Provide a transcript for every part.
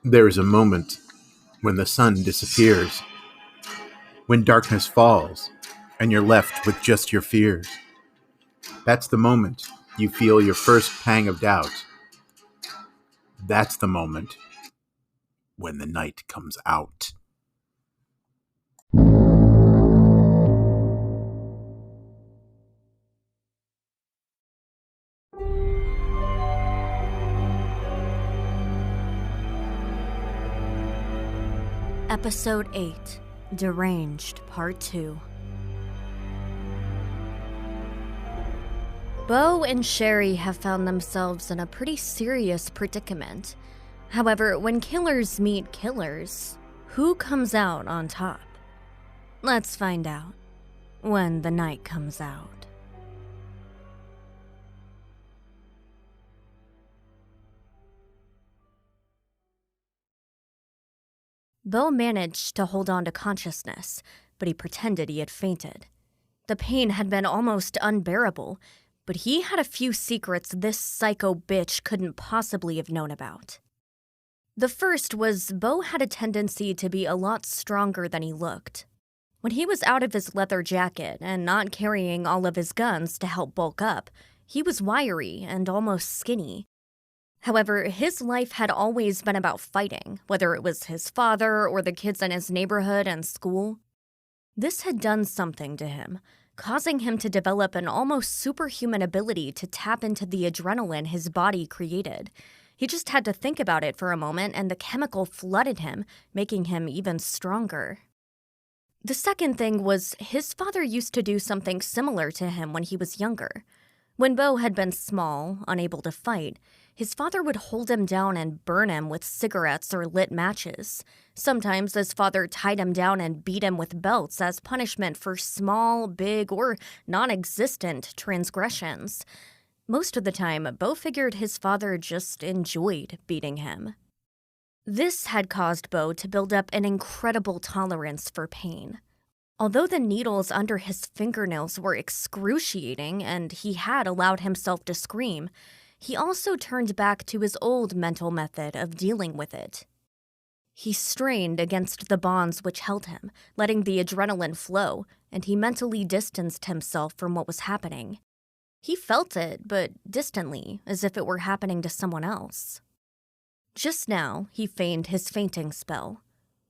There is a moment when the sun disappears, when darkness falls, and you're left with just your fears. That's the moment you feel your first pang of doubt. That's the moment when the night comes out. Episode 8, Deranged, Part 2. Beau and Cherie have found themselves in a pretty serious predicament. However, when killers meet killers, who comes out on top? Let's find out when the night comes out. Beau managed to hold on to consciousness, but he pretended he had fainted. The pain had been almost unbearable, but he had a few secrets this psycho bitch couldn't possibly have known about. The first was Beau had a tendency to be a lot stronger than he looked. When he was out of his leather jacket and not carrying all of his guns to help bulk up, he was wiry and almost skinny. However, his life had always been about fighting, whether it was his father or the kids in his neighborhood and school. This had done something to him, causing him to develop an almost superhuman ability to tap into the adrenaline his body created. He just had to think about it for a moment, and the chemical flooded him, making him even stronger. The second thing was his father used to do something similar to him when he was younger. When Beau had been small, unable to fight, his father would hold him down and burn him with cigarettes or lit matches. Sometimes his father tied him down and beat him with belts as punishment for small, big, or non-existent transgressions. Most of the time, Beau figured his father just enjoyed beating him. This had caused Beau to build up an incredible tolerance for pain. Although the needles under his fingernails were excruciating and he had allowed himself to scream, he also turned back to his old mental method of dealing with it. He strained against the bonds which held him, letting the adrenaline flow, and he mentally distanced himself from what was happening. He felt it, but distantly, as if it were happening to someone else. Just now, he feigned his fainting spell.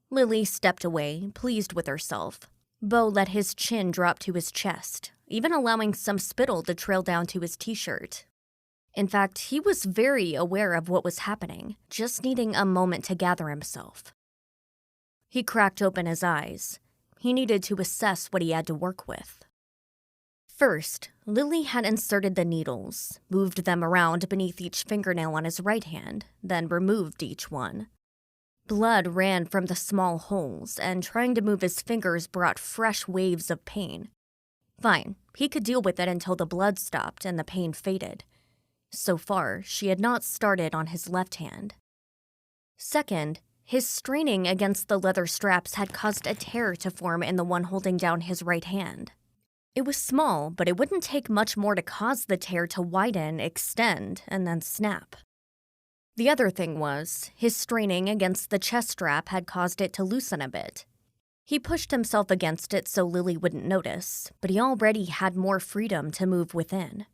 Lily stepped away, pleased with herself. Beau let his chin drop to his chest, even allowing some spittle to trail down to his t-shirt. In fact, he was very aware of what was happening, just needing a moment to gather himself. He cracked open his eyes. He needed to assess what he had to work with. First, Lily had inserted the needles, moved them around beneath each fingernail on his right hand, then removed each one. Blood ran from the small holes, and trying to move his fingers brought fresh waves of pain. Fine, he could deal with it until the blood stopped and the pain faded. So far, she had not started on his left hand. Second, his straining against the leather straps had caused a tear to form in the one holding down his right hand. It was small, but it wouldn't take much more to cause the tear to widen, extend, and then snap. The other thing was, his straining against the chest strap had caused it to loosen a bit. He pushed himself against it so Lily wouldn't notice, but he already had more freedom to move within.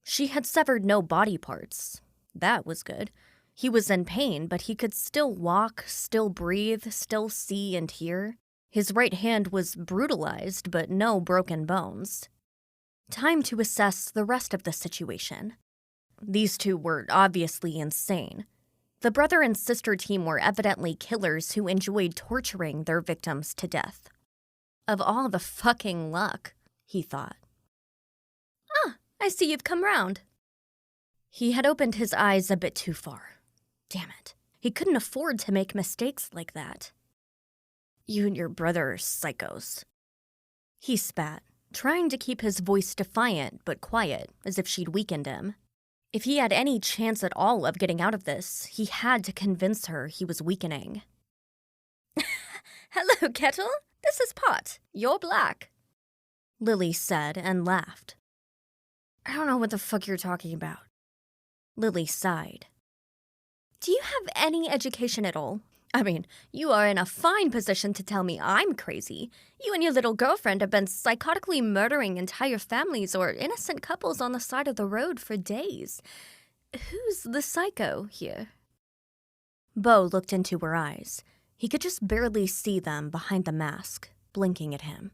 She had severed no body parts. That was good. He was in pain, but he could still walk, still breathe, still see and hear. His right hand was brutalized, but no broken bones. Time to assess the rest of the situation. These two were obviously insane. The brother and sister team were evidently killers who enjoyed torturing their victims to death. Of all the fucking luck, he thought. Ah, I see you've come round. He had opened his eyes a bit too far. Damn it. He couldn't afford to make mistakes like that. You and your brother are psychos. He spat, trying to keep his voice defiant but quiet, as if she'd weakened him. If he had any chance at all of getting out of this, he had to convince her he was weakening. Hello, Kettle. This is Pot. You're black. Lily said and laughed. I don't know what the fuck you're talking about. Lily sighed. Do you have any education at all? I mean, you are in a fine position to tell me I'm crazy. You and your little girlfriend have been psychotically murdering entire families or innocent couples on the side of the road for days. Who's the psycho here? Beau looked into her eyes. He could just barely see them behind the mask, blinking at him.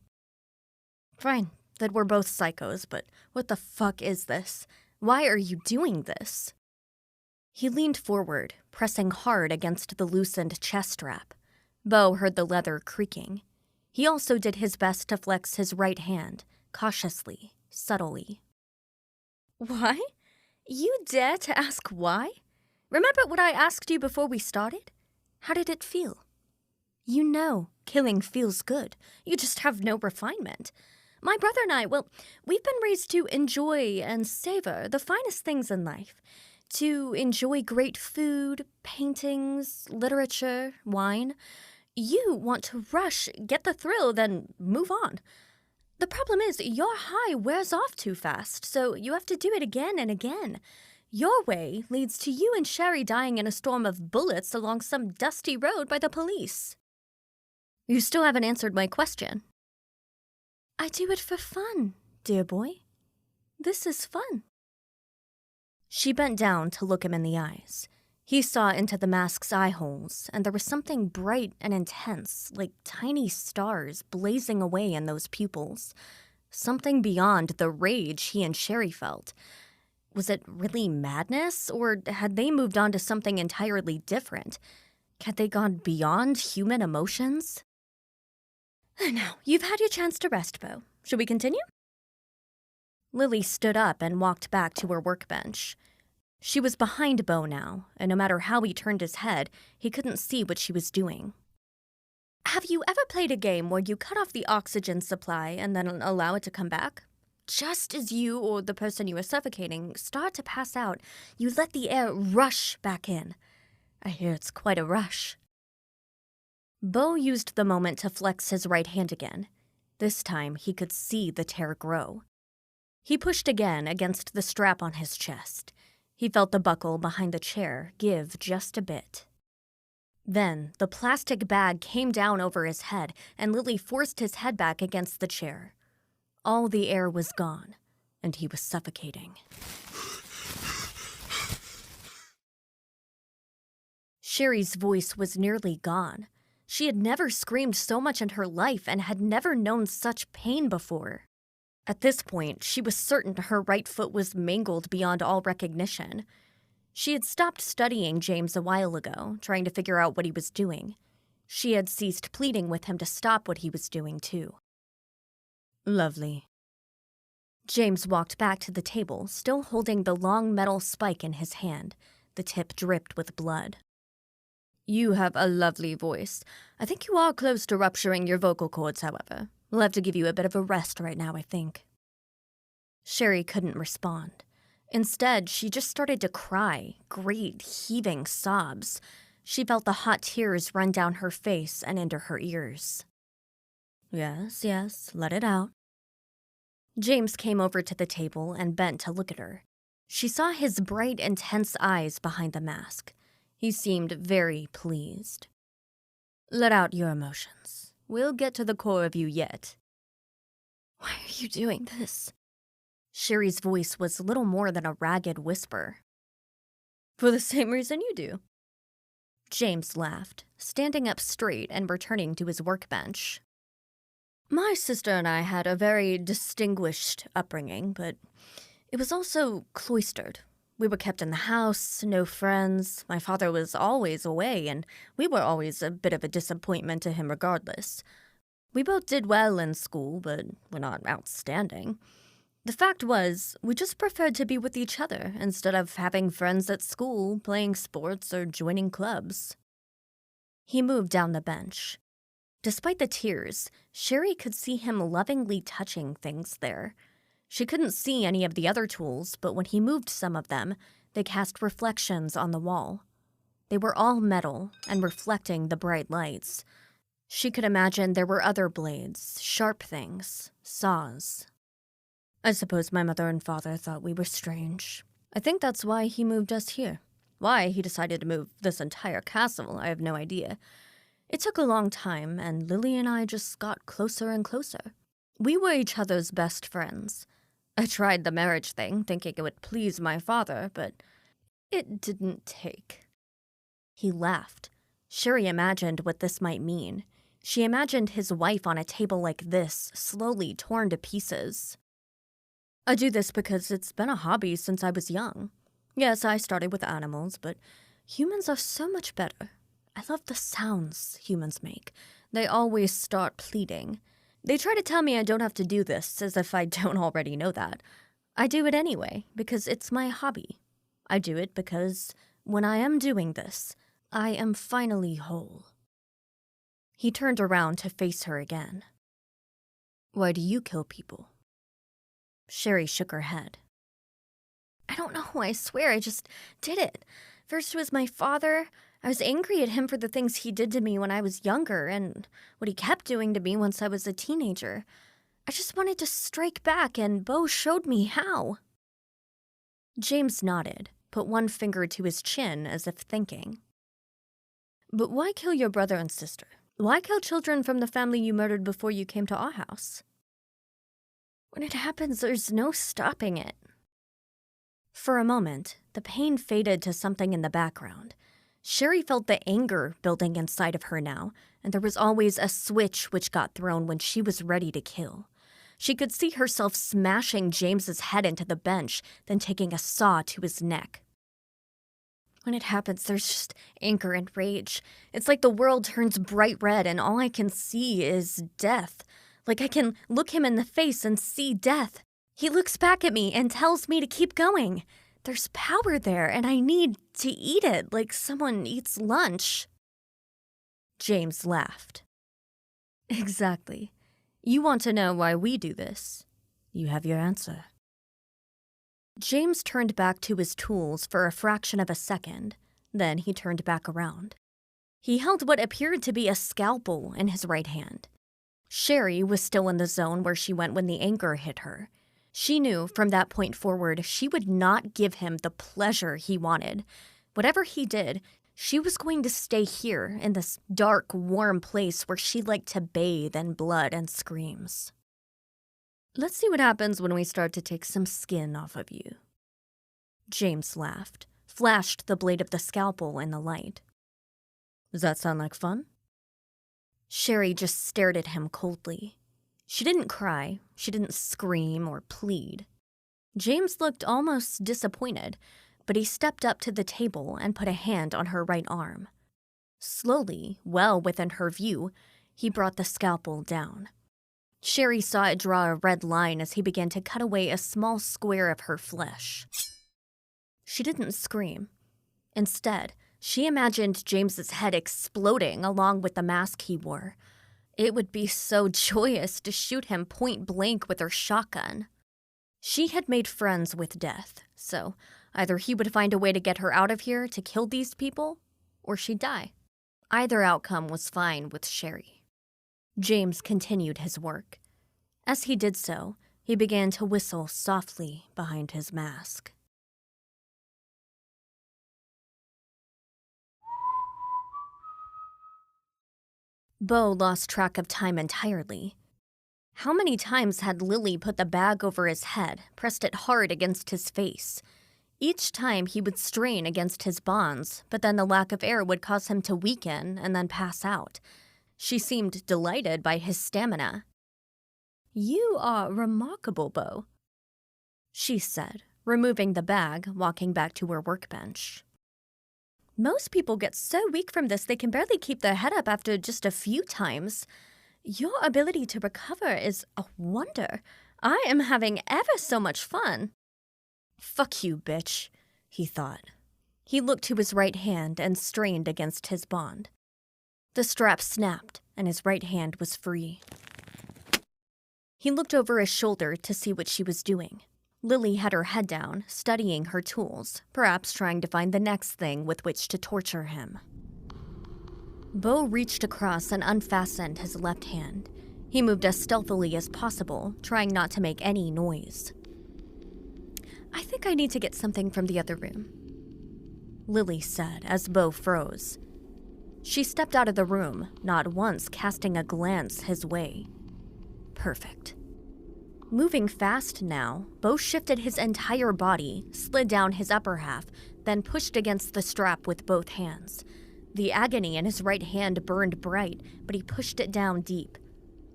Fine, that we're both psychos, but what the fuck is this? Why are you doing this? He leaned forward, pressing hard against the loosened chest strap. Beau heard the leather creaking. He also did his best to flex his right hand, cautiously, subtly. Why? You dare to ask why? Remember what I asked you before we started? How did it feel? You know, killing feels good. You just have no refinement. My brother and I, well, we've been raised to enjoy and savor the finest things in life. To enjoy great food, paintings, literature, wine. You want to rush, get the thrill, then move on. The problem is, your high wears off too fast, so you have to do it again and again. Your way leads to you and Cherie dying in a storm of bullets along some dusty road by the police. You still haven't answered my question. I do it for fun, dear boy. This is fun. She bent down to look him in the eyes. He saw into the mask's eye holes, and there was something bright and intense, like tiny stars blazing away in those pupils. Something beyond the rage he and Cherie felt. Was it really madness, or had they moved on to something entirely different? Had they gone beyond human emotions? Now, you've had your chance to rest, Beau. Should we continue? Lily stood up and walked back to her workbench. She was behind Beau now, and no matter how he turned his head, he couldn't see what she was doing. Have you ever played a game where you cut off the oxygen supply and then allow it to come back? Just as you or the person you are suffocating start to pass out, you let the air rush back in. I hear it's quite a rush. Beau used the moment to flex his right hand again. This time he could see the tear grow. He pushed again against the strap on his chest. He felt the buckle behind the chair give just a bit. Then the plastic bag came down over his head, and Lily forced his head back against the chair. All the air was gone, and he was suffocating. Cherie's voice was nearly gone. She had never screamed so much in her life and had never known such pain before. At this point, she was certain her right foot was mangled beyond all recognition. She had stopped studying James a while ago, trying to figure out what he was doing. She had ceased pleading with him to stop what he was doing, too. Lovely. James walked back to the table, still holding the long metal spike in his hand. The tip dripped with blood. You have a lovely voice. I think you are close to rupturing your vocal cords, however. We'll have to give you a bit of a rest right now, I think. Cherie couldn't respond. Instead, she just started to cry, great, heaving sobs. She felt the hot tears run down her face and into her ears. Yes, let it out. James came over to the table and bent to look at her. She saw his bright, intense eyes behind the mask. He seemed very pleased. Let out your emotions. We'll get to the core of you yet. Why are you doing this? Cherie's voice was little more than a ragged whisper. For the same reason you do. James laughed, standing up straight and returning to his workbench. My sister and I had a very distinguished upbringing, but it was also cloistered. We were kept in the house, no friends. My father was always away, and we were always a bit of a disappointment to him regardless. We both did well in school, but were not outstanding. The fact was, we just preferred to be with each other instead of having friends at school, playing sports, or joining clubs. He moved down the bench. Despite the tears, Cherie could see him lovingly touching things there. She couldn't see any of the other tools, but when he moved some of them, they cast reflections on the wall. They were all metal and reflecting the bright lights. She could imagine there were other blades, sharp things, saws. I suppose my mother and father thought we were strange. I think that's why he moved us here. Why he decided to move this entire castle, I have no idea. It took a long time, and Lily and I just got closer and closer. We were each other's best friends. I tried the marriage thing, thinking it would please my father, but it didn't take. He laughed. Cherie imagined what this might mean. She imagined his wife on a table like this, slowly torn to pieces. I do this because it's been a hobby since I was young. Yes, I started with animals, but humans are so much better. I love the sounds humans make. They always start pleading. They try to tell me I don't have to do this, as if I don't already know that. I do it anyway, because it's my hobby. I do it because when I am doing this, I am finally whole. He turned around to face her again. Why do you kill people? Cherie shook her head. I don't know, I swear, I just did it. First it was my father. I was angry at him for the things he did to me when I was younger and what he kept doing to me once I was a teenager. I just wanted to strike back, and Beau showed me how. James nodded, put one finger to his chin as if thinking. But why kill your brother and sister? Why kill children from the family you murdered before you came to our house? When it happens, there's no stopping it. For a moment, the pain faded to something in the background. Cherie felt the anger building inside of her now, and there was always a switch which got thrown when she was ready to kill. She could see herself smashing James's head into the bench, then taking a saw to his neck. When it happens, there's just anger and rage. It's like the world turns bright red and all I can see is death. Like I can look him in the face and see death. He looks back at me and tells me to keep going. There's power there, and I need to eat it like someone eats lunch. James laughed. Exactly. You want to know why we do this. You have your answer. James turned back to his tools for a fraction of a second. Then he turned back around. He held what appeared to be a scalpel in his right hand. Cherie was still in the zone where she went when the anger hit her. She knew from that point forward she would not give him the pleasure he wanted. Whatever he did, she was going to stay here in this dark, warm place where she liked to bathe in blood and screams. Let's see what happens when we start to take some skin off of you. James laughed, flashed the blade of the scalpel in the light. Does that sound like fun? Cherie just stared at him coldly. She didn't cry, she didn't scream or plead. James looked almost disappointed, but he stepped up to the table and put a hand on her right arm. Slowly, well within her view, he brought the scalpel down. Cherie saw it draw a red line as he began to cut away a small square of her flesh. She didn't scream. Instead, she imagined James's head exploding along with the mask he wore. It would be so joyous to shoot him point blank with her shotgun. She had made friends with death, so either he would find a way to get her out of here to kill these people, or she'd die. Either outcome was fine with Cherie. James continued his work. As he did so, he began to whistle softly behind his mask. Beau lost track of time entirely. How many times had Lily put the bag over his head, pressed it hard against his face? Each time he would strain against his bonds, but then the lack of air would cause him to weaken and then pass out. She seemed delighted by his stamina. You are remarkable, Beau, she said, removing the bag, walking back to her workbench. Most people get so weak from this they can barely keep their head up after just a few times. Your ability to recover is a wonder. I am having ever so much fun. Fuck you, bitch, he thought. He looked to his right hand and strained against his bond. The strap snapped, and his right hand was free. He looked over his shoulder to see what she was doing. Lily had her head down, studying her tools, perhaps trying to find the next thing with which to torture him. Beau reached across and unfastened his left hand. He moved as stealthily as possible, trying not to make any noise. I think I need to get something from the other room. Lily said as Beau froze. She stepped out of the room, not once casting a glance his way. Perfect. Moving fast now, Beau shifted his entire body, slid down his upper half, then pushed against the strap with both hands. The agony in his right hand burned bright, but he pushed it down deep.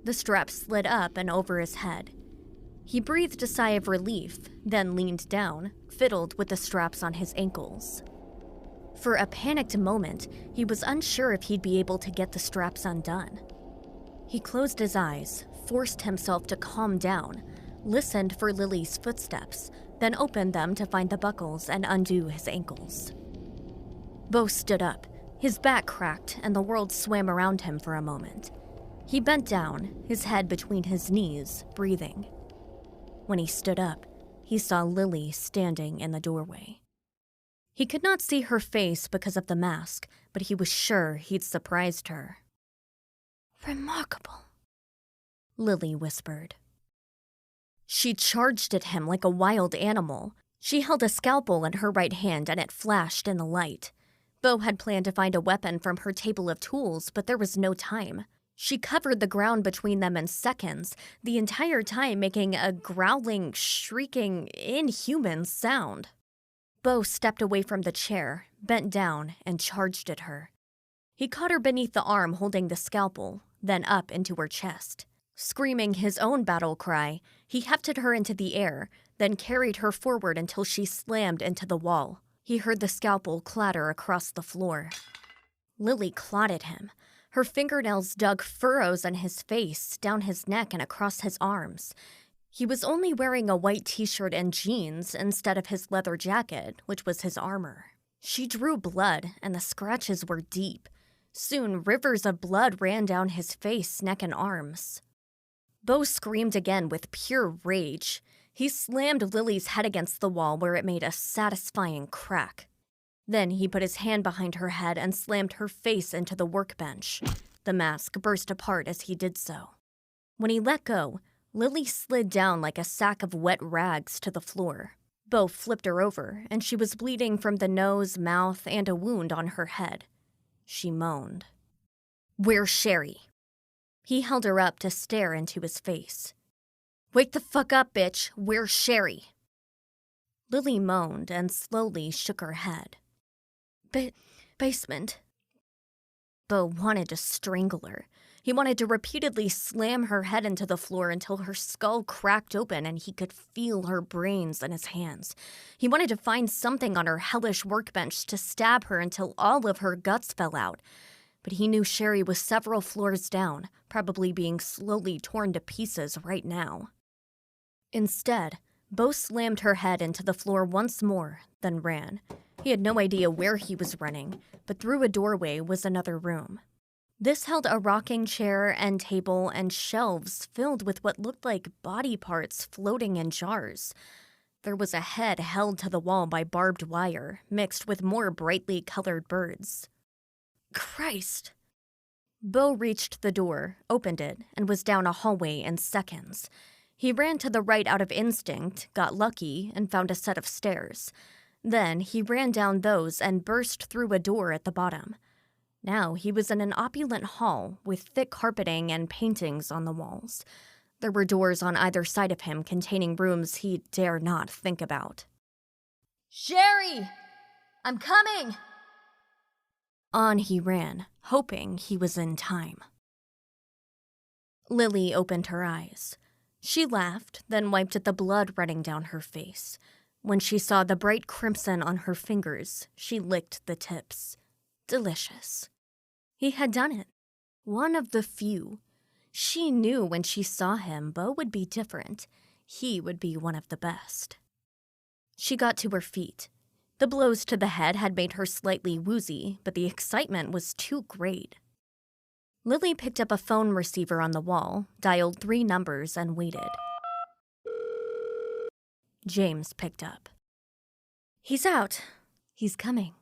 The strap slid up and over his head. He breathed a sigh of relief, then leaned down, fiddled with the straps on his ankles. For a panicked moment, he was unsure if he'd be able to get the straps undone. He closed his eyes, forced himself to calm down, listened for Lily's footsteps, then opened them to find the buckles and undo his ankles. Beau stood up. His back cracked and the world swam around him for a moment. He bent down, his head between his knees, breathing. When he stood up, he saw Lily standing in the doorway. He could not see her face because of the mask, but he was sure he'd surprised her. "Remarkable," Lily whispered. She charged at him like a wild animal. She held a scalpel in her right hand and it flashed in the light. Beau had planned to find a weapon from her table of tools, but there was no time. She covered the ground between them in seconds, the entire time making a growling, shrieking, inhuman sound. Beau stepped away from the chair, bent down, and charged at her. He caught her beneath the arm holding the scalpel, then up into her chest. Screaming his own battle cry, he hefted her into the air, then carried her forward until she slammed into the wall. He heard the scalpel clatter across the floor. Lily clawed at him. Her fingernails dug furrows in his face, down his neck and across his arms. He was only wearing a white t-shirt and jeans instead of his leather jacket, which was his armor. She drew blood, and the scratches were deep. Soon, rivers of blood ran down his face, neck, and arms. Beau screamed again with pure rage. He slammed Lily's head against the wall where it made a satisfying crack. Then he put his hand behind her head and slammed her face into the workbench. The mask burst apart as he did so. When he let go, Lily slid down like a sack of wet rags to the floor. Beau flipped her over, and she was bleeding from the nose, mouth, and a wound on her head. She moaned. "Where's Cherie?" He held her up to stare into his face. "Wake the fuck up, bitch. Where's Cherie?" Lily moaned and slowly shook her head. Basement." Beau wanted to strangle her. He wanted to repeatedly slam her head into the floor until her skull cracked open and he could feel her brains in his hands. He wanted to find something on her hellish workbench to stab her until all of her guts fell out. But he knew Cherie was several floors down, probably being slowly torn to pieces right now. Instead, Beau slammed her head into the floor once more, then ran. He had no idea where he was running, but through a doorway was another room. This held a rocking chair and table and shelves filled with what looked like body parts floating in jars. There was a head held to the wall by barbed wire, mixed with more brightly colored birds. Christ! Beau reached the door, opened it, and was down a hallway in seconds. He ran to the right out of instinct, got lucky, and found a set of stairs. Then he ran down those and burst through a door at the bottom. Now he was in an opulent hall with thick carpeting and paintings on the walls. There were doors on either side of him containing rooms he dare not think about. "Cherie! I'm coming!" On he ran, hoping he was in time. Lily opened her eyes. She laughed, then wiped at the blood running down her face. When she saw the bright crimson on her fingers, she licked the tips. Delicious. He had done it. One of the few. She knew when she saw him, Beau would be different. He would be one of the best. She got to her feet. The blows to the head had made her slightly woozy, but the excitement was too great. Lily picked up a phone receiver on the wall, dialed 3 numbers, and waited. James picked up. "He's out. He's coming."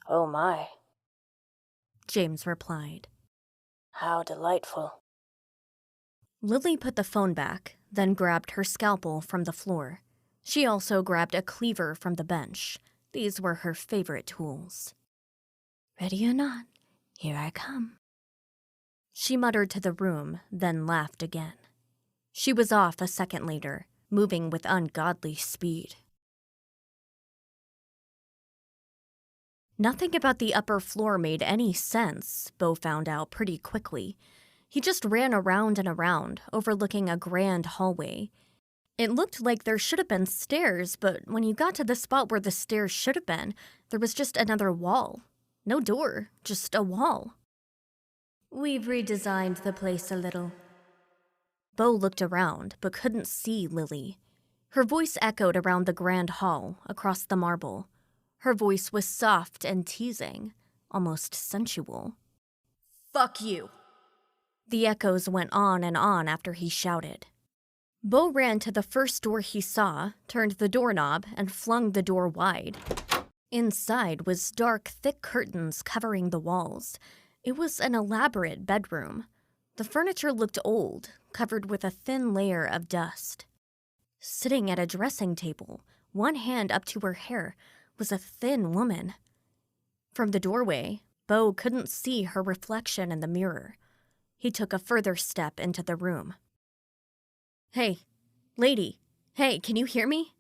"Oh my," James replied. "How delightful." Lily put the phone back, then grabbed her scalpel from the floor. She also grabbed a cleaver from the bench. These were her favorite tools. "Ready or not, here I come." She muttered to the room, then laughed again. She was off a second later, moving with ungodly speed. Nothing about the upper floor made any sense, Bo found out pretty quickly. He just ran around and around, overlooking a grand hallway. It looked like there should have been stairs, but when you got to the spot where the stairs should have been, there was just another wall. No door, just a wall. "We've redesigned the place a little." Bo looked around, but couldn't see Lily. Her voice echoed around the grand hall, across the marble. Her voice was soft and teasing, almost sensual. "Fuck you!" The echoes went on and on after he shouted. Bo ran to the first door he saw, turned the doorknob, and flung the door wide. Inside was dark, thick curtains covering the walls. It was an elaborate bedroom. The furniture looked old, covered with a thin layer of dust. Sitting at a dressing table, one hand up to her hair, was a thin woman. From the doorway, Bo couldn't see her reflection in the mirror. He took a further step into the room. "Hey, lady, hey, can you hear me?"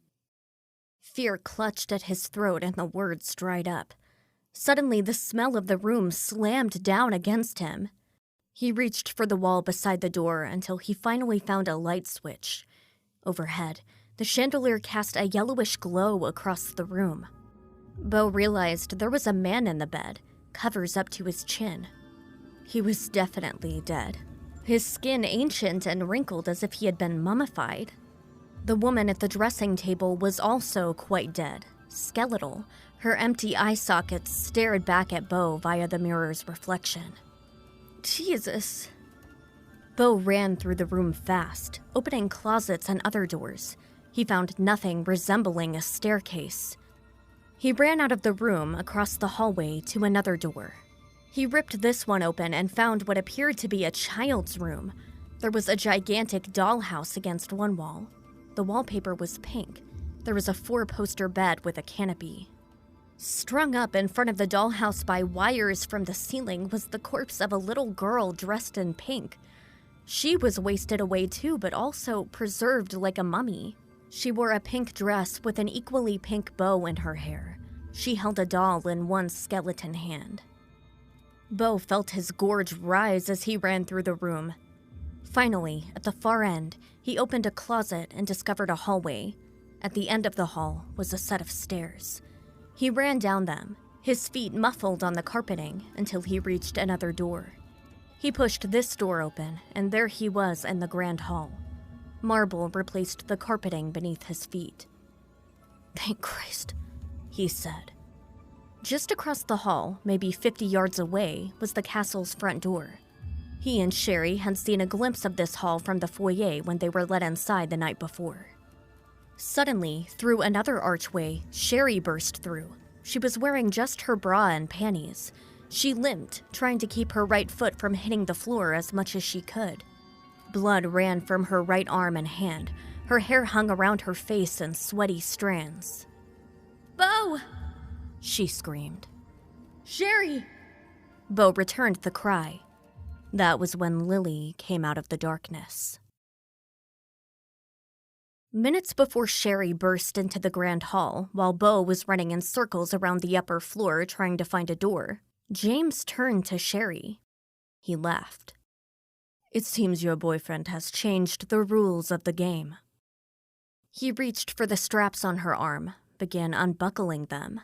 Fear clutched at his throat and the words dried up. Suddenly, the smell of the room slammed down against him. He reached for the wall beside the door until he finally found a light switch. Overhead, the chandelier cast a yellowish glow across the room. Bo realized there was a man in the bed, covers up to his chin. He was definitely dead, his skin ancient and wrinkled as if he had been mummified. The woman at the dressing table was also quite dead, skeletal. Her empty eye sockets stared back at Bo via the mirror's reflection. Jesus. Bo ran through the room fast, opening closets and other doors. He found nothing resembling a staircase. He ran out of the room across the hallway to another door. He ripped this one open and found what appeared to be a child's room. There was a gigantic dollhouse against one wall. The wallpaper was pink. There was a 4-poster bed with a canopy. Strung up in front of the dollhouse by wires from the ceiling was the corpse of a little girl dressed in pink. She was wasted away too, but also preserved like a mummy. She wore a pink dress with an equally pink bow in her hair. She held a doll in one skeleton hand. Bo felt his gorge rise as he ran through the room. Finally, at the far end, he opened a closet and discovered a hallway. At the end of the hall was a set of stairs. He ran down them, his feet muffled on the carpeting, until he reached another door. He pushed this door open, and there he was in the grand hall. Marble replaced the carpeting beneath his feet. "Thank Christ," he said. Just across the hall, maybe 50 yards away, was the castle's front door. He and Cherie had seen a glimpse of this hall from the foyer when they were let inside the night before. Suddenly, through another archway, Cherie burst through. She was wearing just her bra and panties. She limped, trying to keep her right foot from hitting the floor as much as she could. Blood ran from her right arm and hand. Her hair hung around her face in sweaty strands. "Bo!" she screamed. "Cherie!" Bo returned the cry. That was when Lily came out of the darkness. Minutes before Cherie burst into the grand hall, while Bo was running in circles around the upper floor trying to find a door, James turned to Cherie. He laughed. "It seems your boyfriend has changed the rules of the game." He reached for the straps on her arm, began unbuckling them.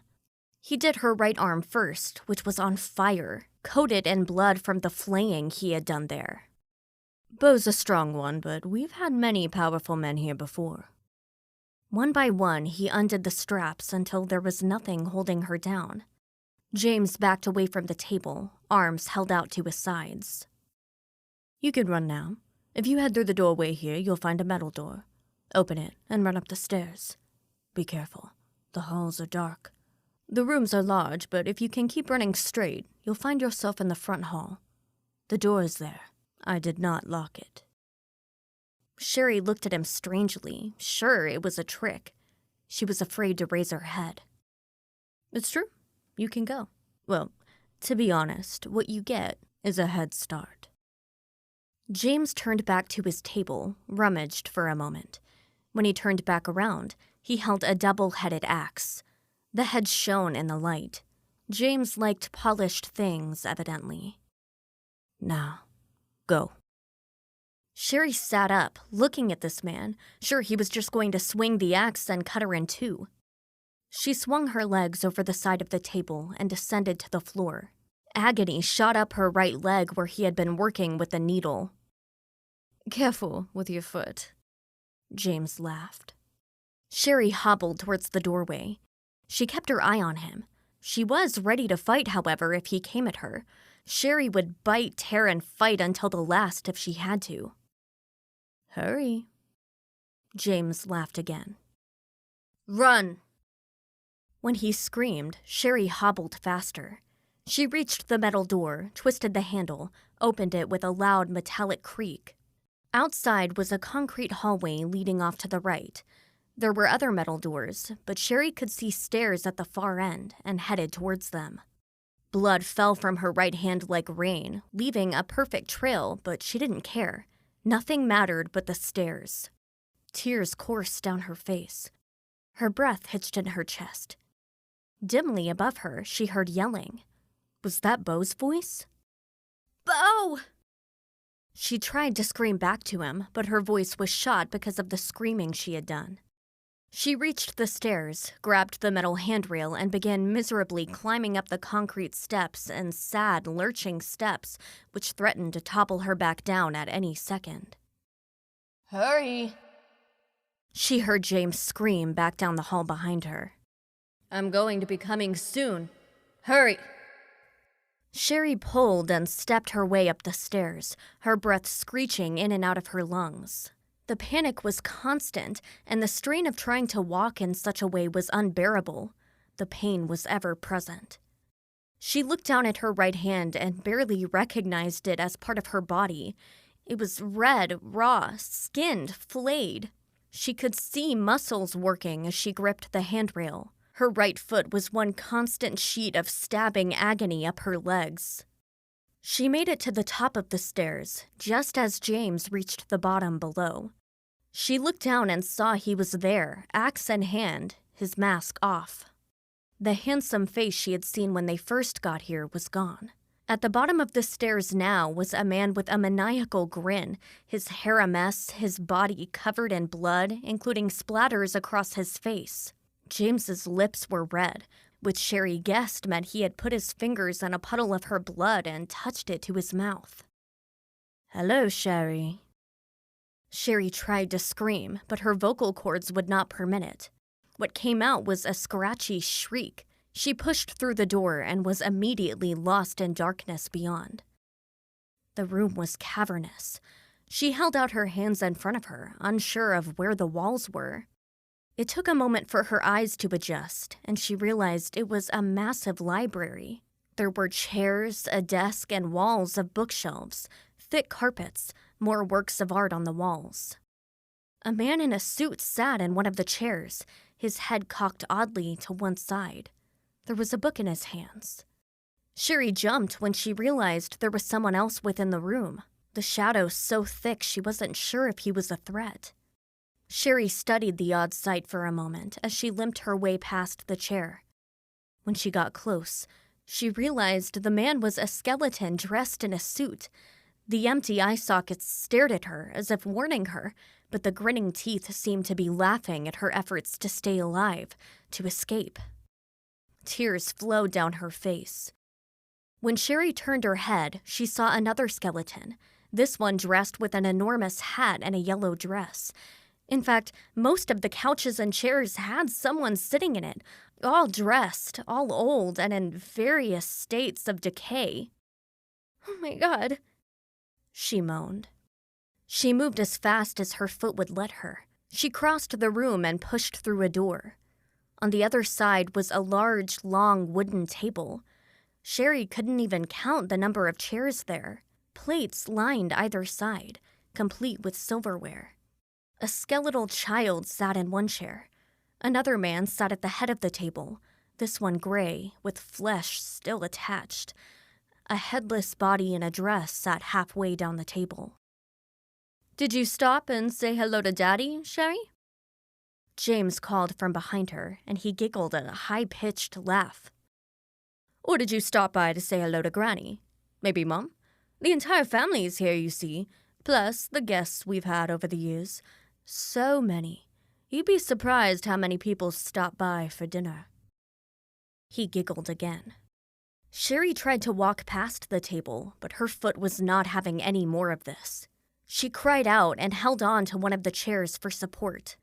He did her right arm first, which was on fire, coated in blood from the flaying he had done there. "Bo's a strong one, but we've had many powerful men here before." One by one, he undid the straps until there was nothing holding her down. James backed away from the table, arms held out to his sides. "You can run now. If you head through the doorway here, you'll find a metal door. Open it and run up the stairs. Be careful. The halls are dark. The rooms are large, but if you can keep running straight, you'll find yourself in the front hall. The door is there. I did not lock it." Cherie looked at him strangely, sure it was a trick. She was afraid to raise her head. It's true. You can go. Well, to be honest, what you get is a head start. James turned back to his table, rummaged for a moment. When he turned back around, he held a double-headed axe. The head shone in the light. James liked polished things, evidently. Now, go. Cherie sat up, looking at this man, sure he was just going to swing the axe and cut her in two. She swung her legs over the side of the table and descended to the floor. Agony shot up her right leg where he had been working with the needle. Careful with your foot, James laughed. Cherie hobbled towards the doorway. She kept her eye on him. She was ready to fight, however, if he came at her. Cherie would bite, tear, and fight until the last if she had to. Hurry. James laughed again. Run! When he screamed, Cherie hobbled faster. She reached the metal door, twisted the handle, opened it with a loud metallic creak. Outside was a concrete hallway leading off to the right. There were other metal doors, but Cherie could see stairs at the far end and headed towards them. Blood fell from her right hand like rain, leaving a perfect trail, but she didn't care. Nothing mattered but the stairs. Tears coursed down her face. Her breath hitched in her chest. Dimly above her, she heard yelling. Was that Beau's voice? Beau! She tried to scream back to him, but her voice was shot because of the screaming she had done. She reached the stairs, grabbed the metal handrail, and began miserably climbing up the concrete steps and sad, lurching steps, which threatened to topple her back down at any second. Hurry! She heard James scream back down the hall behind her. I'm going to be coming soon. Hurry! Cherie pulled and stepped her way up the stairs, her breath screeching in and out of her lungs. The panic was constant, and the strain of trying to walk in such a way was unbearable. The pain was ever present. She looked down at her right hand and barely recognized it as part of her body. It was red, raw, skinned, flayed. She could see muscles working as she gripped the handrail. Her right foot was one constant sheet of stabbing agony up her legs. She made it to the top of the stairs, just as James reached the bottom below. She looked down and saw he was there, axe in hand, his mask off. The handsome face she had seen when they first got here was gone. At the bottom of the stairs now was a man with a maniacal grin, his hair a mess, his body covered in blood, including splatters across his face. James's lips were red, which Cherie guessed meant he had put his fingers in a puddle of her blood and touched it to his mouth. Hello, Cherie. Cherie tried to scream, but her vocal cords would not permit it. What came out was a scratchy shriek. She pushed through the door and was immediately lost in darkness beyond. The room was cavernous. She held out her hands in front of her, unsure of where the walls were. It took a moment for her eyes to adjust, and she realized it was a massive library. There were chairs, a desk, and walls of bookshelves, thick carpets, more works of art on the walls. A man in a suit sat in one of the chairs, his head cocked oddly to one side. There was a book in his hands. Cherie jumped when she realized there was someone else within the room, the shadows so thick she wasn't sure if he was a threat. Cherie studied the odd sight for a moment as she limped her way past the chair. When she got close, she realized the man was a skeleton dressed in a suit. The empty eye sockets stared at her as if warning her, but the grinning teeth seemed to be laughing at her efforts to stay alive, to escape. Tears flowed down her face. When Cherie turned her head, she saw another skeleton, this one dressed with an enormous hat and a yellow dress. In fact, most of the couches and chairs had someone sitting in it, all dressed, all old, and in various states of decay. Oh my God, she moaned. She moved as fast as her foot would let her. She crossed the room and pushed through a door. On the other side was a large, long wooden table. Cherie couldn't even count the number of chairs there. Plates lined either side, complete with silverware. A skeletal child sat in one chair. Another man sat at the head of the table. this one gray, with flesh still attached. A headless body in a dress sat halfway down the table. "Did you stop and say hello to Daddy, Cherie?" James called from behind her, and he giggled a high-pitched laugh. "Or did you stop by to say hello to Granny? Maybe Mom? The entire family's here, you see, plus the guests we've had over the years. So many. You'd be surprised how many people stop by for dinner." He giggled again. Cherie tried to walk past the table, but her foot was not having any more of this. She cried out and held on to one of the chairs for support.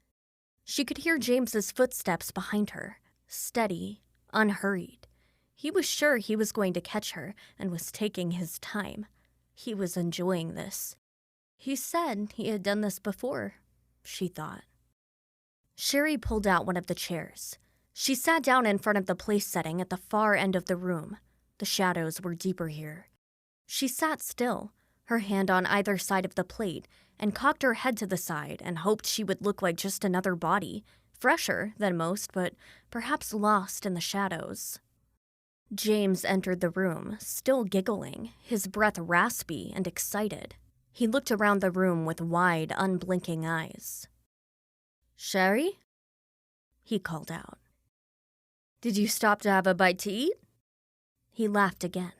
She could hear James's footsteps behind her, steady, unhurried. He was sure he was going to catch her and was taking his time. He was enjoying this. He said he had done this before, she thought. Cherie pulled out one of the chairs. She sat down in front of the place setting at the far end of the room. The shadows were deeper here. She sat still, her hand on either side of the plate, and cocked her head to the side and hoped she would look like just another body, fresher than most, but perhaps lost in the shadows. James entered the room, still giggling, his breath raspy and excited. He looked around the room with wide, unblinking eyes. "Cherie?" he called out. "Did you stop to have a bite to eat?" He laughed again.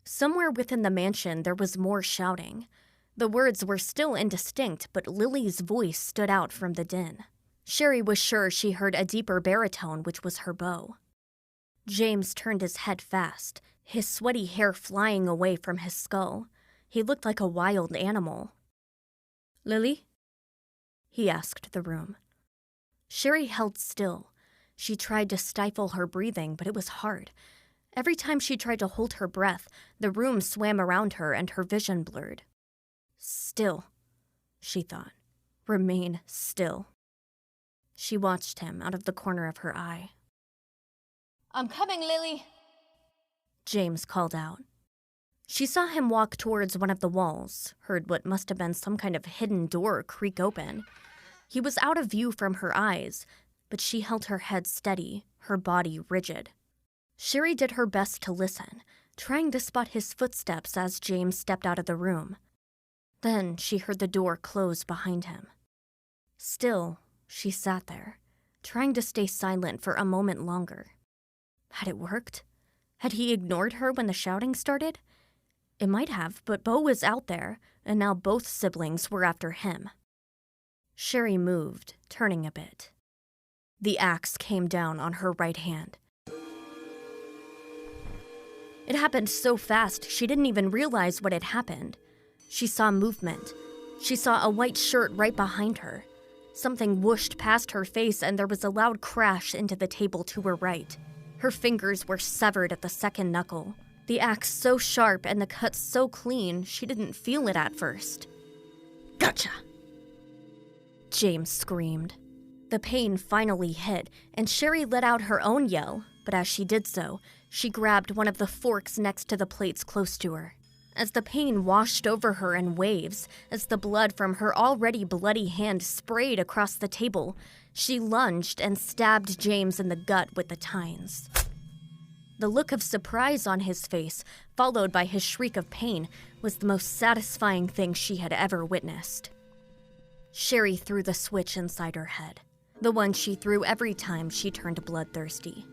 Somewhere within the mansion there was more shouting. The words were still indistinct, but Lily's voice stood out from the din. Cherie was sure she heard a deeper baritone, which was her beau. James turned his head fast, his sweaty hair flying away from his skull. He looked like a wild animal. "Lily?" he asked the room. Cherie held still. She tried to stifle her breathing, but it was hard. Every time she tried to hold her breath, the room swam around her and her vision blurred. "Still," she thought. "Remain still." She watched him out of the corner of her eye. I'm coming, Lily, James called out. She saw him walk towards one of the walls, heard what must have been some kind of hidden door creak open. He was out of view from her eyes, but she held her head steady, her body rigid. Cherie did her best to listen, trying to spot his footsteps as James stepped out of the room. Then she heard the door close behind him. Still, she sat there, trying to stay silent for a moment longer. Had it worked? Had he ignored her when the shouting started? It might have, but Beau was out there, and now both siblings were after him. Cherie moved, turning a bit. The axe came down on her right hand. It happened so fast she didn't even realize what had happened. She saw movement. She saw a white shirt right behind her. Something whooshed past her face and there was a loud crash into the table to her right. Her fingers were severed at the second knuckle. The axe so sharp and the cut so clean she didn't feel it at first. "Gotcha!" James screamed. The pain finally hit, and Cherie let out her own yell, but as she did so, she grabbed one of the forks next to the plates close to her. As the pain washed over her in waves, as the blood from her already bloody hand sprayed across the table, she lunged and stabbed James in the gut with the tines. The look of surprise on his face, followed by his shriek of pain, was the most satisfying thing she had ever witnessed. Cherie threw the switch inside her head, the one she threw every time she turned bloodthirsty.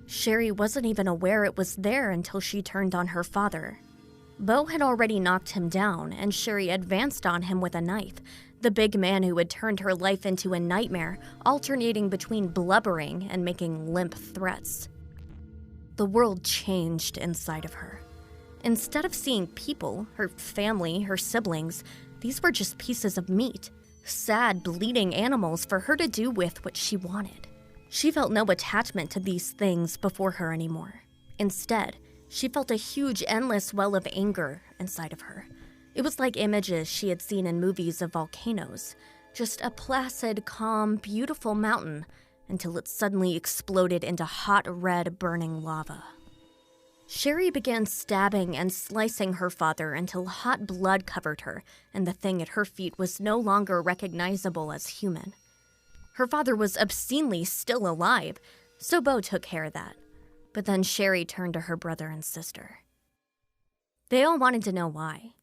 Cherie wasn't even aware it was there until she turned on her father. Beau had already knocked him down, and Cherie advanced on him with a knife, the big man who had turned her life into a nightmare, alternating between blubbering and making limp threats. The world changed inside of her. Instead of seeing people, her family, her siblings, these were just pieces of meat, sad, bleeding animals for her to do with what she wanted. She felt no attachment to these things before her anymore. Instead, she felt a huge, endless well of anger inside of her. It was like images she had seen in movies of volcanoes, just a placid, calm, beautiful mountain, until it suddenly exploded into hot, red, burning lava. Cherie began stabbing and slicing her father until hot blood covered her, and the thing at her feet was no longer recognizable as human. Her father was obscenely still alive, So Bo took care of that. But then Cherie turned to her brother and sister. They all wanted to know why.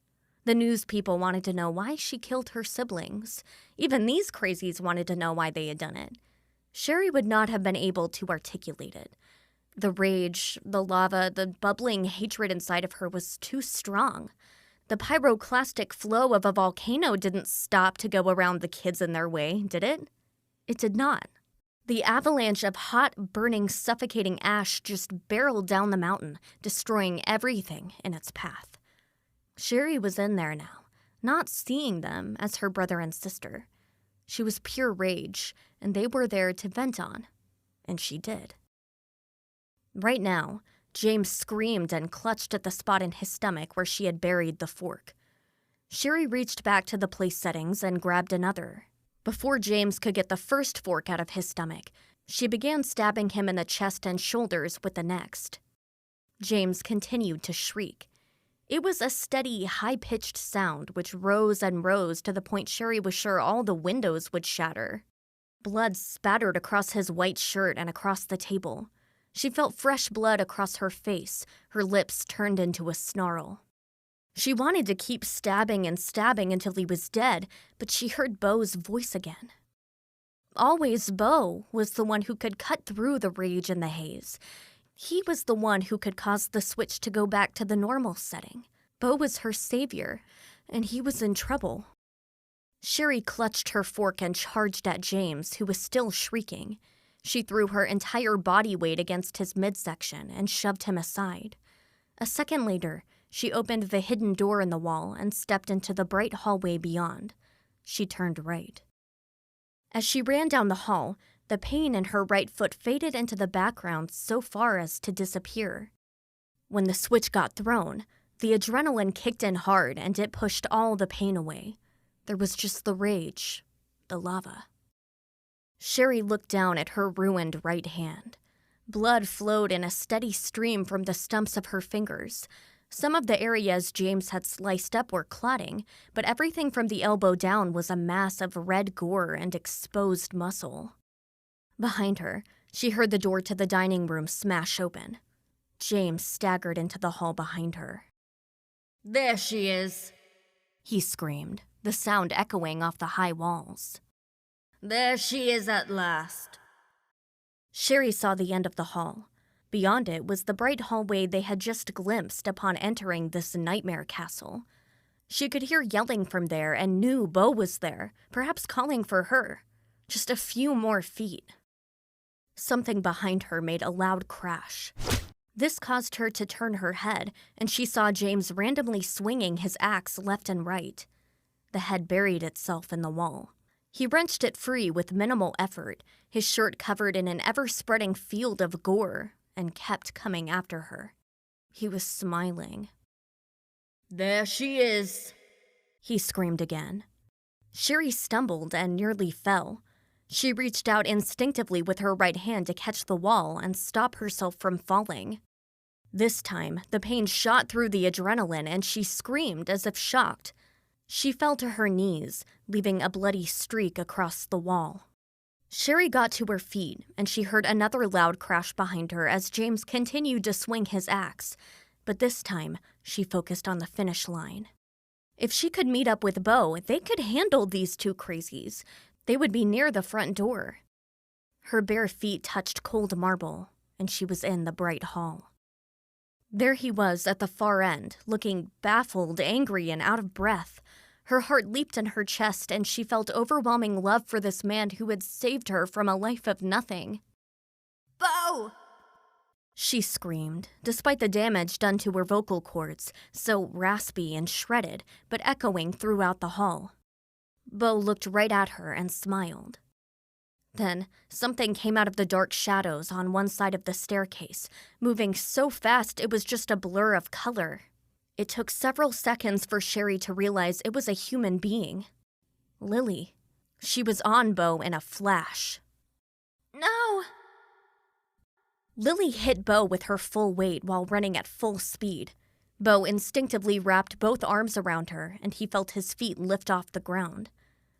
The news people wanted to know why she killed her siblings. Even these crazies wanted to know why they had done it. Cherie would not have been able to articulate it. The rage, the lava, the bubbling hatred inside of her was too strong. The pyroclastic flow of a volcano didn't stop to go around the kids in their way, did it? It did not. The avalanche of hot, burning, suffocating ash just barreled down the mountain, destroying everything in its path. Cherie was in there now, not seeing them as her brother and sister. She was pure rage, and they were there to vent on. And she did. Right now, James screamed and clutched at the spot in his stomach where she had buried the fork. Cherie reached back to the place settings and grabbed another. Before James could get the first fork out of his stomach, she began stabbing him in the chest and shoulders with the next. James continued to shriek. It was a steady, high-pitched sound which rose and rose to the point Cherie was sure all the windows would shatter. Blood spattered across his white shirt and across the table. She felt fresh blood across her face, her lips turned into a snarl. She wanted to keep stabbing and stabbing until he was dead, but she heard Bo's voice again. Always Bo was the one who could cut through the rage and the haze. He was the one who could cause the switch to go back to the normal setting. Bo was her savior, and he was in trouble. Cherie clutched her fork and charged at James, who was still shrieking. She threw her entire body weight against his midsection and shoved him aside. A second later, she opened the hidden door in the wall and stepped into the bright hallway beyond. She turned right. As she ran down the hall, the pain in her right foot faded into the background so far as to disappear. When the switch got thrown, the adrenaline kicked in hard and it pushed all the pain away. There was just the rage, the lava. Cherie looked down at her ruined right hand. Blood flowed in a steady stream from the stumps of her fingers. Some of the areas James had sliced up were clotting, but everything from the elbow down was a mass of red gore and exposed muscle. Behind her, she heard the door to the dining room smash open. James staggered into the hall behind her. There she is, he screamed, the sound echoing off the high walls. There she is at last. Cherie saw the end of the hall. Beyond it was the bright hallway they had just glimpsed upon entering this nightmare castle. She could hear yelling from there and knew Bo was there, perhaps calling for her. Just a few more feet. Something behind her made a loud crash. This caused her to turn her head, and she saw James randomly swinging his axe left and right. The head buried itself in the wall. He wrenched it free with minimal effort, his shirt covered in an ever-spreading field of gore, and kept coming after her. He was smiling. There she is, he screamed again. Cherie stumbled and nearly fell. She reached out instinctively with her right hand to catch the wall and stop herself from falling. This time, the pain shot through the adrenaline and she screamed as if shocked. She fell to her knees, leaving a bloody streak across the wall. Cherie got to her feet, and she heard another loud crash behind her as James continued to swing his axe, but this time, she focused on the finish line. If she could meet up with Bo, they could handle these two crazies. They would be near the front door. Her bare feet touched cold marble, and she was in the bright hall. There he was at the far end, looking baffled, angry, and out of breath. Her heart leaped in her chest, and she felt overwhelming love for this man who had saved her from a life of nothing. Bo! She screamed, despite the damage done to her vocal cords, so raspy and shredded, but echoing throughout the hall. Bo looked right at her and smiled. Then, something came out of the dark shadows on one side of the staircase, moving so fast it was just a blur of color. It took several seconds for Cherie to realize it was a human being. Lily. She was on Bo in a flash. No! Lily hit Bo with her full weight while running at full speed. Bo instinctively wrapped both arms around her, and he felt his feet lift off the ground.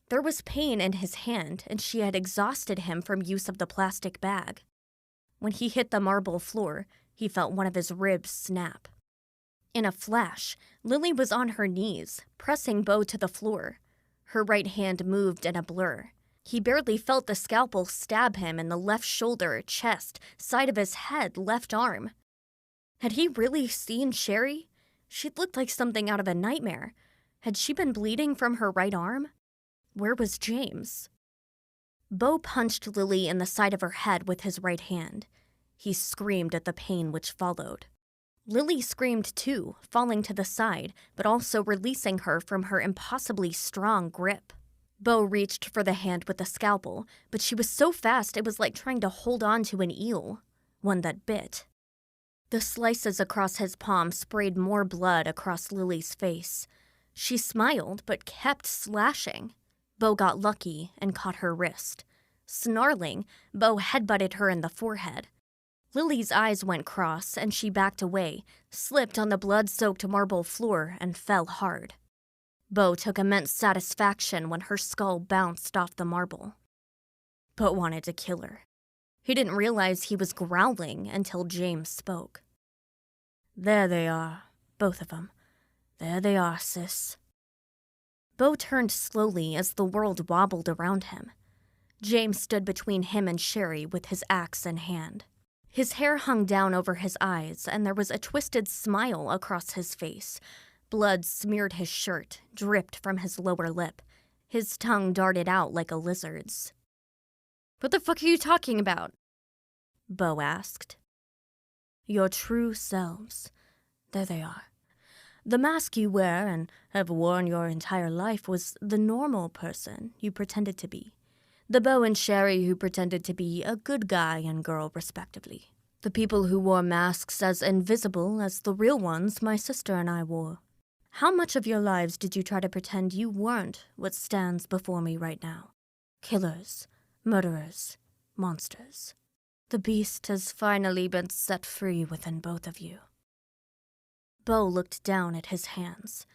There was pain in his hand, and she had exhausted him from use of the plastic bag. When he hit the marble floor, he felt one of his ribs snap. In a flash, Lily was on her knees, pressing Bo to the floor. Her right hand moved in a blur. He barely felt the scalpel stab him in the left shoulder, chest, side of his head, left arm. Had he really seen Cherie? She'd looked like something out of a nightmare. Had she been bleeding from her right arm? Where was James? Bo punched Lily in the side of her head with his right hand. He screamed at the pain which followed. Lily screamed too, falling to the side, but also releasing her from her impossibly strong grip. Bo reached for the hand with the scalpel, but she was so fast it was like trying to hold on to an eel, one that bit. The slices across his palm sprayed more blood across Lily's face. She smiled, but kept slashing. Bo got lucky and caught her wrist. Snarling, Bo headbutted her in the forehead. Lily's eyes went cross, and she backed away, slipped on the blood-soaked marble floor, and fell hard. Bo took immense satisfaction when her skull bounced off the marble, but wanted to kill her. He didn't realize he was growling until James spoke. "There they are, both of them. There they are, sis." Bo turned slowly as the world wobbled around him. James stood between him and Cherie with his axe in hand. His hair hung down over his eyes, and there was a twisted smile across his face. Blood smeared his shirt, dripped from his lower lip. His tongue darted out like a lizard's. "What the fuck are you talking about?" Bo asked. "Your true selves. There they are. The mask you wear and have worn your entire life was the normal person you pretended to be. The Bo and Cherie who pretended to be a good guy and girl, respectively. The people who wore masks as invisible as the real ones my sister and I wore. How much of your lives did you try to pretend you weren't what stands before me right now? Killers, murderers, monsters. The beast has finally been set free within both of you." Bo looked down at his hands.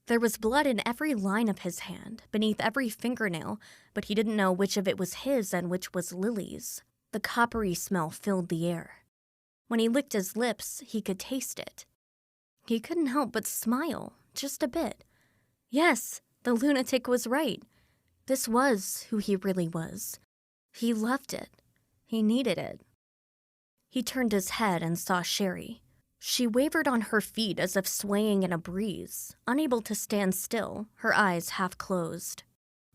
There was blood in every line of his hand, beneath every fingernail, but he didn't know which of it was his and which was Lily's. The coppery smell filled the air. When he licked his lips, he could taste it. He couldn't help but smile, just a bit. Yes, the lunatic was right. This was who he really was. He loved it. He needed it. He turned his head and saw Cherie. She wavered on her feet as if swaying in a breeze, unable to stand still, her eyes half closed.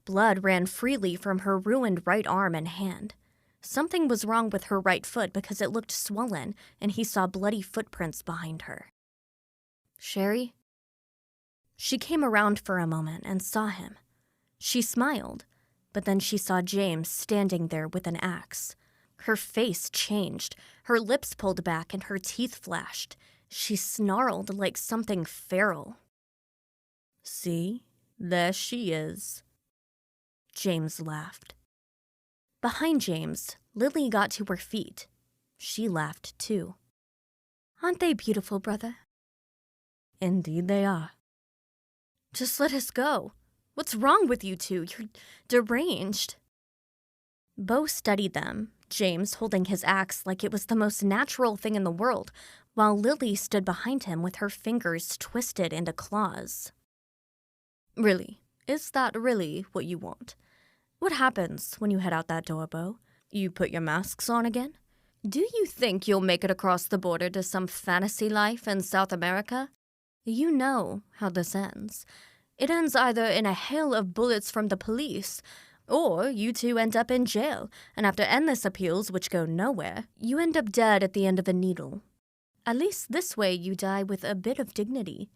Blood ran freely from her ruined right arm and hand. Something was wrong with her right foot because it looked swollen, and he saw bloody footprints behind her. "Cherie?" She came around for a moment and saw him. She smiled, but then she saw James standing there with an axe. Her face changed, her lips pulled back and her teeth flashed. She snarled like something feral. "See, there she is." James laughed. Behind James, Lily got to her feet. She laughed too. "Aren't they beautiful, brother?" "Indeed they are." "Just let us go. What's wrong with you two? You're deranged." Bo studied them, James holding his axe like it was the most natural thing in the world, while Lily stood behind him with her fingers twisted into claws. "Really, is that really what you want? What happens when you head out that door, Bo? You put your masks on again? Do you think you'll make it across the border to some fantasy life in South America? You know how this ends. It ends either in a hail of bullets from the police, or you two end up in jail, and after endless appeals which go nowhere, you end up dead at the end of a needle. At least this way you die with a bit of dignity.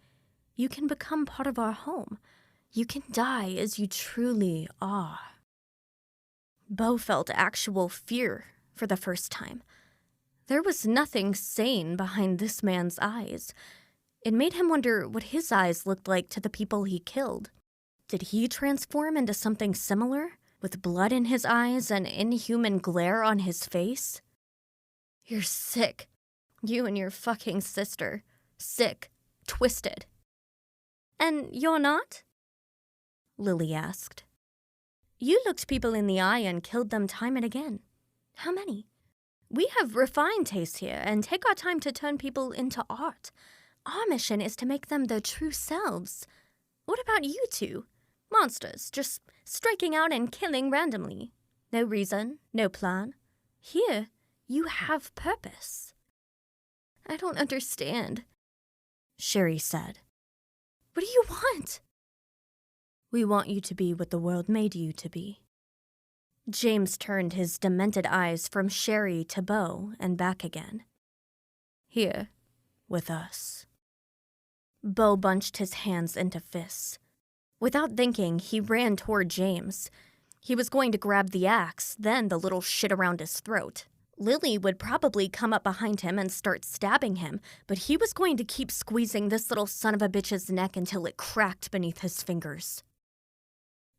You can become part of our home. You can die as you truly are." Bo felt actual fear for the first time. There was nothing sane behind this man's eyes. It made him wonder what his eyes looked like to the people he killed. Did he transform into something similar, with blood in his eyes and inhuman glare on his face? "You're sick. You and your fucking sister. Sick. Twisted." "And you're not?" Lily asked. "You looked people in the eye and killed them time and again. How many? We have refined tastes here and take our time to turn people into art. Our mission is to make them their true selves. What about you two? Monsters, just striking out and killing randomly. No reason, no plan. Here, you have purpose. I don't understand, Cherie said. What do you want? We want you to be what the world made you to be. James turned his demented eyes from Cherie to Beau and back again. Here, with us. Beau bunched his hands into fists. Without thinking, he ran toward James. He was going to grab the axe, then the little shit around his throat. Lily would probably come up behind him and start stabbing him, but he was going to keep squeezing this little son of a bitch's neck until it cracked beneath his fingers.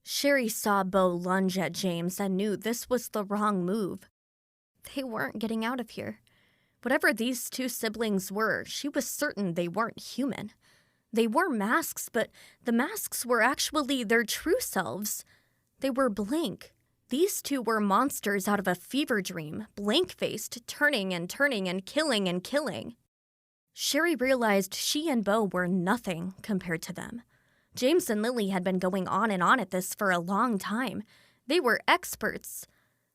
Cherie saw Beau lunge at James and knew this was the wrong move. They weren't getting out of here. Whatever these two siblings were, she was certain they weren't human. They wore masks, but the masks were actually their true selves. They were blank. These two were monsters out of a fever dream, blank-faced, turning and turning and killing and killing. Cherie realized she and Beau were nothing compared to them. James and Lily had been going on and on at this for a long time. They were experts.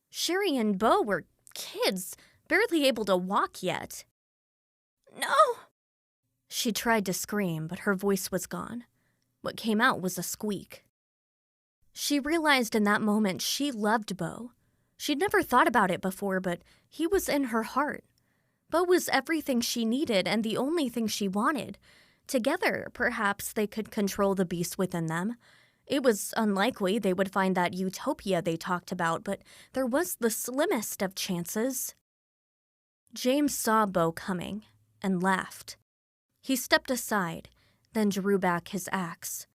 Cherie and Beau were kids, barely able to walk yet. No! She tried to scream, but her voice was gone. What came out was a squeak. She realized in that moment she loved Beau. She'd never thought about it before, but he was in her heart. Beau was everything she needed and the only thing she wanted. Together, perhaps they could control the beast within them. It was unlikely they would find that utopia they talked about, but there was the slimmest of chances. James saw Beau coming and laughed. He stepped aside, then drew back his axe.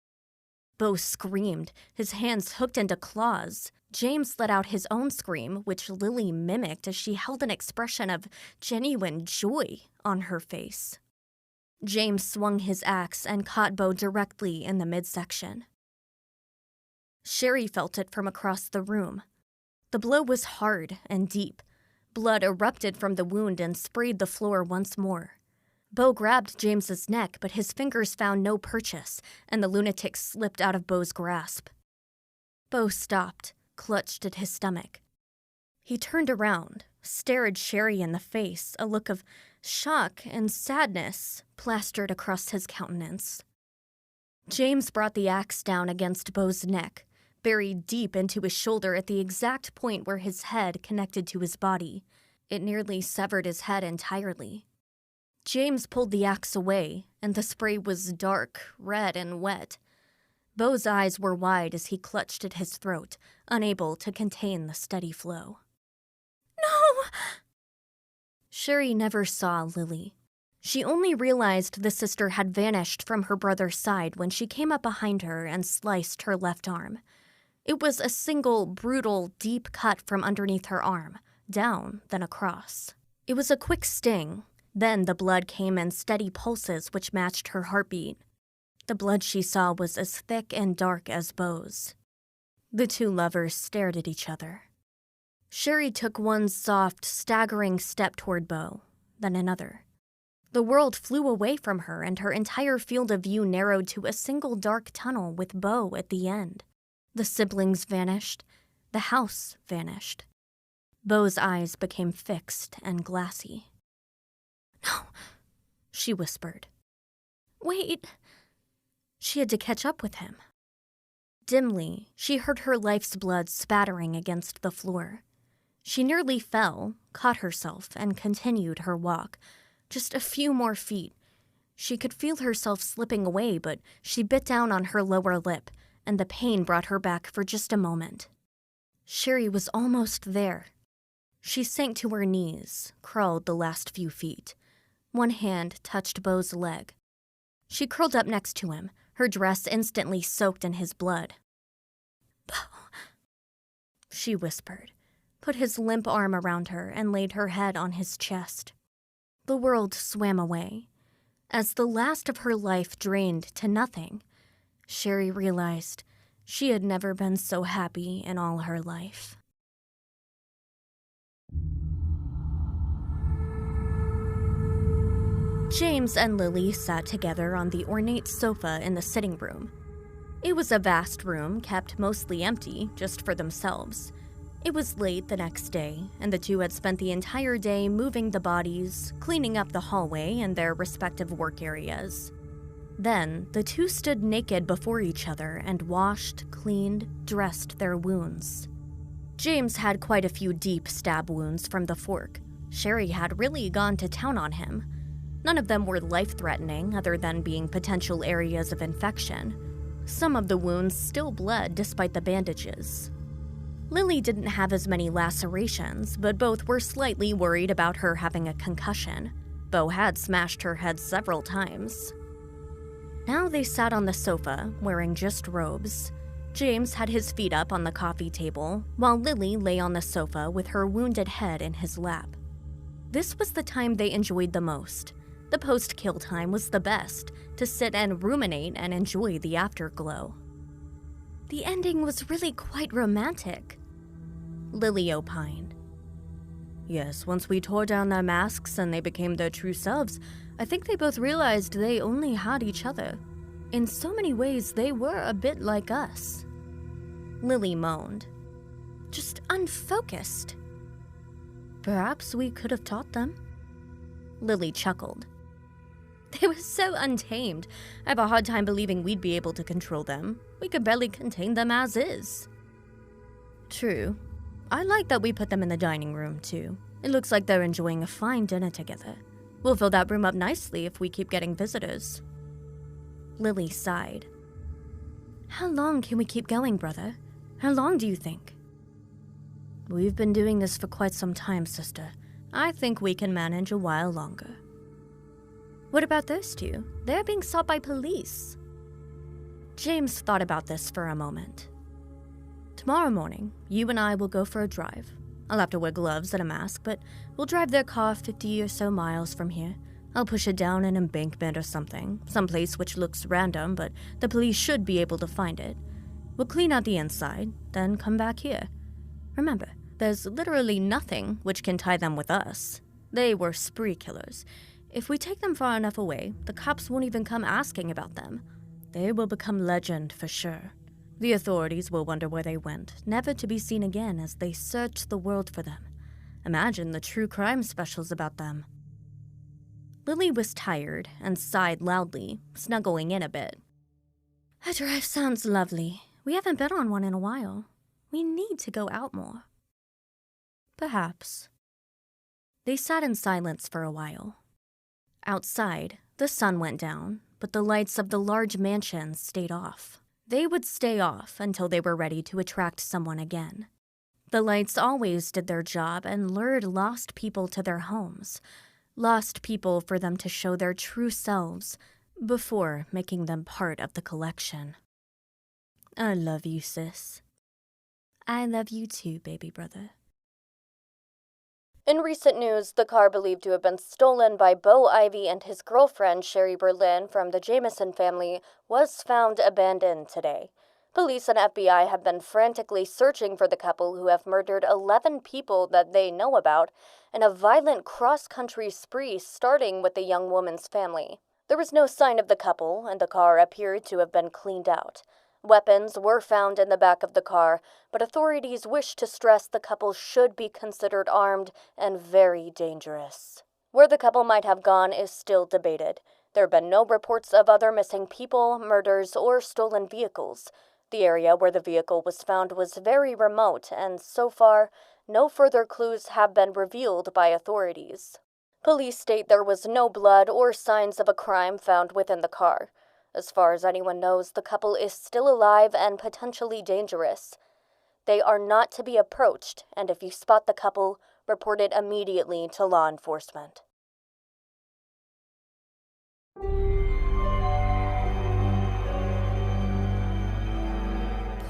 Beau screamed, his hands hooked into claws. James let out his own scream, which Lily mimicked as she held an expression of genuine joy on her face. James swung his axe and caught Beau directly in the midsection. Cherie felt it from across the room. The blow was hard and deep. Blood erupted from the wound and sprayed the floor once more. Beau grabbed James's neck, but his fingers found no purchase, and the lunatic slipped out of Beau's grasp. Beau stopped, clutched at his stomach. He turned around, stared Cherie in the face, a look of shock and sadness plastered across his countenance. James brought the axe down against Beau's neck, buried deep into his shoulder at the exact point where his head connected to his body. It nearly severed his head entirely. James pulled the axe away, and the spray was dark, red, and wet. Beau's eyes were wide as he clutched at his throat, unable to contain the steady flow. No! Cherie never saw Lily. She only realized the sister had vanished from her brother's side when she came up behind her and sliced her left arm. It was a single, brutal, deep cut from underneath her arm, down, then across. It was a quick sting. Then the blood came in steady pulses which matched her heartbeat. The blood she saw was as thick and dark as Beau's. The two lovers stared at each other. Cherie took one soft, staggering step toward Beau, then another. The world flew away from her and her entire field of view narrowed to a single dark tunnel with Beau at the end. The siblings vanished. The house vanished. Beau's eyes became fixed and glassy. No, she whispered. Wait. She had to catch up with him. Dimly, she heard her life's blood spattering against the floor. She nearly fell, caught herself, and continued her walk. Just a few more feet. She could feel herself slipping away, but she bit down on her lower lip, and the pain brought her back for just a moment. Cherie was almost there. She sank to her knees, crawled the last few feet. One hand touched Beau's leg. She curled up next to him, her dress instantly soaked in his blood. Beau, she whispered, put his limp arm around her and laid her head on his chest. The world swam away. As the last of her life drained to nothing, Cherie realized she had never been so happy in all her life. James and Lily sat together on the ornate sofa in the sitting room. It was a vast room, kept mostly empty, just for themselves. It was late the next day, and the two had spent the entire day moving the bodies, cleaning up the hallway and their respective work areas. Then, the two stood naked before each other and washed, cleaned, dressed their wounds. James had quite a few deep stab wounds from the fork. Cherie had really gone to town on him. None of them were life-threatening, other than being potential areas of infection. Some of the wounds still bled despite the bandages. Lily didn't have as many lacerations, but both were slightly worried about her having a concussion. Beau had smashed her head several times. Now they sat on the sofa, wearing just robes. James had his feet up on the coffee table, while Lily lay on the sofa with her wounded head in his lap. This was the time they enjoyed the most. The post-kill time was the best, to sit and ruminate and enjoy the afterglow. The ending was really quite romantic, Lily opined. Yes, once we tore down their masks and they became their true selves, I think they both realized they only had each other. In so many ways, they were a bit like us. Lily moaned. Just unfocused. Perhaps we could have taught them. Lily chuckled. They were so untamed. I have a hard time believing we'd be able to control them. We could barely contain them as is. True. I like that we put them in the dining room, too. It looks like they're enjoying a fine dinner together. We'll fill that room up nicely if we keep getting visitors. Lily sighed. How long can we keep going, brother? How long do you think? We've been doing this for quite some time, sister. I think we can manage a while longer. What about those two? They're being sought by police. James thought about this for a moment. Tomorrow morning, you and I will go for a drive. I'll have to wear gloves and a mask, but we'll drive their car 50 or so miles from here. I'll push it down an embankment or something, someplace which looks random, but the police should be able to find it. We'll clean out the inside, then come back here. Remember, there's literally nothing which can tie them with us. They were spree killers. If we take them far enough away, the cops won't even come asking about them. They will become legend for sure. The authorities will wonder where they went, never to be seen again as they search the world for them. Imagine the true crime specials about them. Lily was tired and sighed loudly, snuggling in a bit. A drive sounds lovely. We haven't been on one in a while. We need to go out more. Perhaps. They sat in silence for a while. Outside, the sun went down, but the lights of the large mansion stayed off. They would stay off until they were ready to attract someone again. The lights always did their job and lured lost people to their homes. Lost people for them to show their true selves before making them part of the collection. I love you, sis. I love you too, baby brother. In recent news, the car believed to have been stolen by Beau Ivy and his girlfriend, Cherie Berlin, from the Jameson family, was found abandoned today. Police and FBI have been frantically searching for the couple who have murdered 11 people that they know about in a violent cross-country spree starting with the young woman's family. There was no sign of the couple, and the car appeared to have been cleaned out. Weapons were found in the back of the car, but authorities wish to stress the couple should be considered armed and very dangerous. Where the couple might have gone is still debated. There have been no reports of other missing people, murders, or stolen vehicles. The area where the vehicle was found was very remote, and so far, no further clues have been revealed by authorities. Police state there was no blood or signs of a crime found within the car. As far as anyone knows, the couple is still alive and potentially dangerous. They are not to be approached, and if you spot the couple, report it immediately to law enforcement.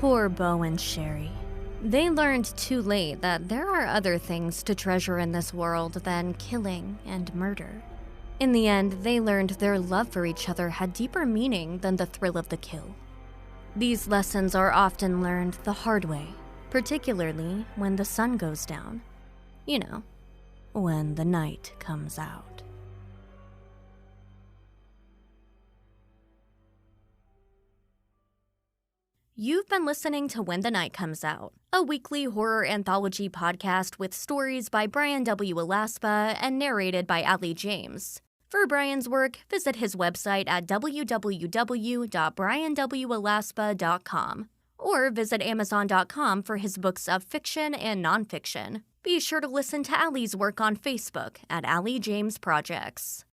Poor Beau and Cherie. They learned too late that there are other things to treasure in this world than killing and murder. In the end, they learned their love for each other had deeper meaning than the thrill of the kill. These lessons are often learned the hard way, particularly when the sun goes down. You know, when the night comes out. You've been listening to When the Night Comes Out, a weekly horror anthology podcast with stories by Brian W. Alaspa and narrated by Ali James. For Brian's work, visit his website at www.brianwalaspa.com or visit amazon.com for his books of fiction and nonfiction. Be sure to listen to Ali's work on Facebook at Ali James Projects.